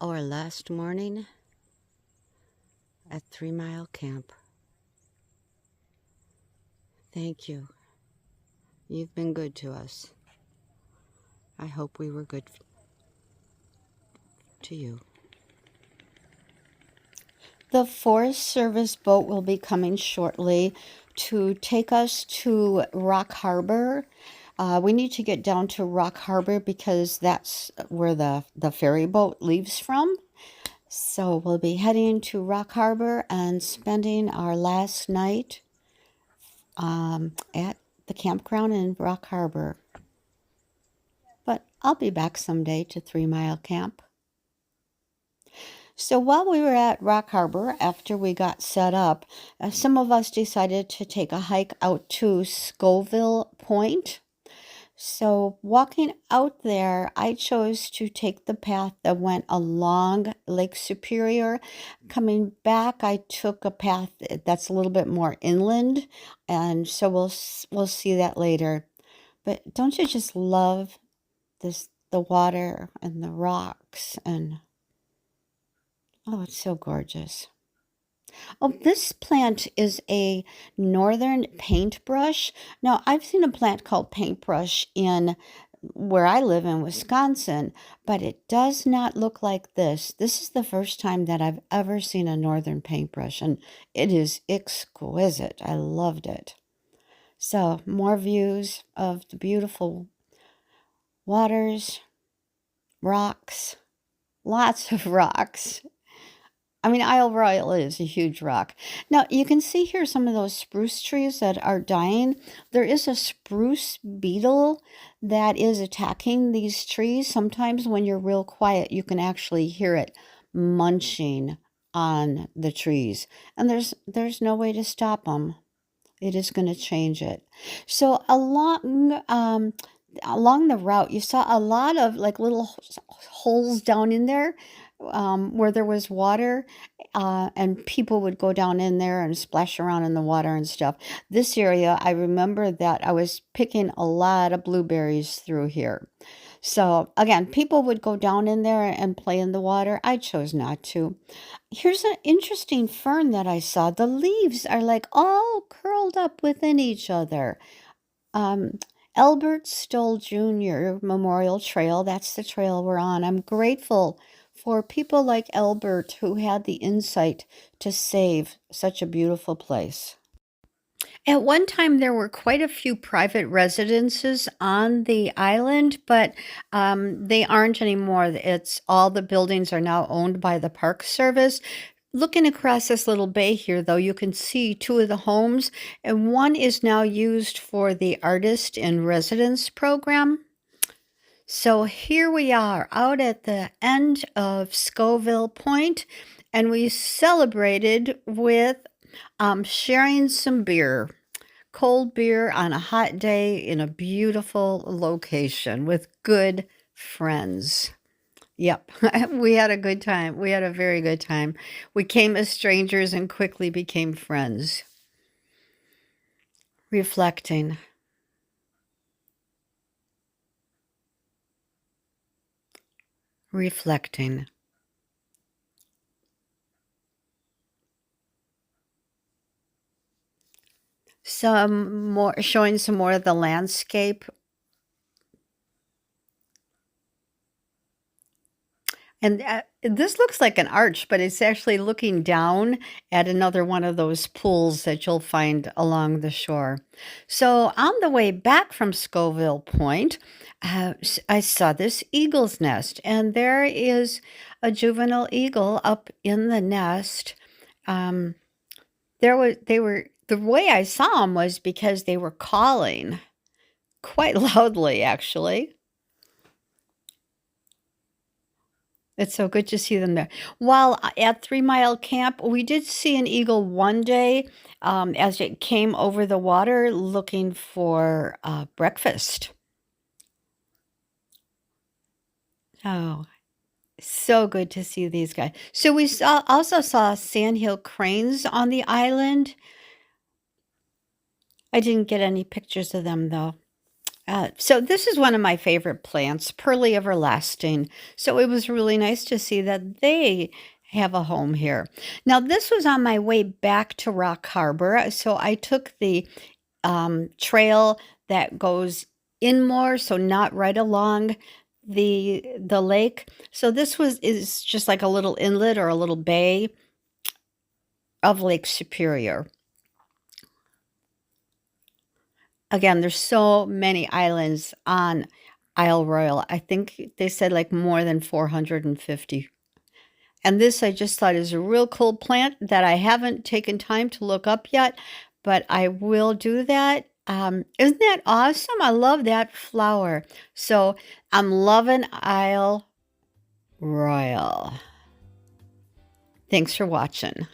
Our last morning at 3 Mile Camp. Thank you. You've been good to us. I hope we were good to you. The Forest Service boat will be coming shortly to take us to Rock Harbor. We need to get down to Rock Harbor because that's where the ferry boat leaves from. So we'll be heading to Rock Harbor and spending our last night at the campground in Rock Harbor. But I'll be back someday to 3 Mile Camp. So while we were at Rock Harbor, after we got set up, some of us decided to take a hike out to Scoville Point. So walking out there, I chose to take the path that went along Lake Superior. Coming back, I took a path that's a little bit more inland, and so we'll see that later. But don't you just love the water and the rocks and oh, it's so gorgeous. Oh, this plant is a northern paintbrush. Now, I've seen a plant called paintbrush in where I live in Wisconsin, but it does not look like this. This is the first time that I've ever seen a northern paintbrush, and it is exquisite. I loved it. So, more views of the beautiful waters, rocks, lots of rocks. I mean, Isle Royale is a huge rock. Now, you can see here some of those spruce trees that are dying. There is a spruce beetle that is attacking these trees. Sometimes when you're real quiet, you can actually hear it munching on the trees. And there's no way to stop them. It is going to change it. So along the route, you saw a lot of like little holes down in there where there was water, and people would go down in there and splash around in the water and stuff. This area, I remember that I was picking a lot of blueberries through here. So again, people would go down in there and play in the water. I chose not to. Here's an interesting fern that I saw. The leaves are like all curled up within each other. Um, Albert Stoll Jr. Memorial Trail, that's the trail we're on. I'm grateful for people like Albert who had the insight to save such a beautiful place. At one time, there were quite a few private residences on the island, but they aren't anymore. It's all the buildings are now owned by the Park Service. Looking across this little bay here, though, you can see two of the homes, and one is now used for the Artist in Residence program. So here we are out at the end of Scoville Point, and we celebrated with sharing some beer. Cold beer on a hot day in a beautiful location with good friends. Yep, we had a good time. We had a very good time. We came as strangers and quickly became friends. Reflecting. Reflecting. Some more, showing some more of the landscape. And this looks like an arch, but it's actually looking down at another one of those pools that you'll find along the shore. So on the way back from Scoville Point, I saw this eagle's nest, and there is a juvenile eagle up in the nest. Um, the way I saw them was because they were calling quite loudly, actually. It's so good to see them there. While at 3 Mile Camp, we did see an eagle one day as it came over the water looking for breakfast. Oh, so good to see these guys. So we also saw sandhill cranes on the island. I didn't get any pictures of them though. So this is one of my favorite plants, Pearly Everlasting. So it was really nice to see that they have a home here. Now, this was on my way back to Rock Harbor. So I took the trail that goes in more, so not right along the lake. So this is just like a little inlet or a little bay of Lake Superior. Again, there's so many islands on Isle Royal. I think they said like more than 450. And this I just thought is a real cool plant that I haven't taken time to look up yet, but I will do that. Isn't that awesome? I love that flower. So I'm loving Isle Royal. Thanks for watching.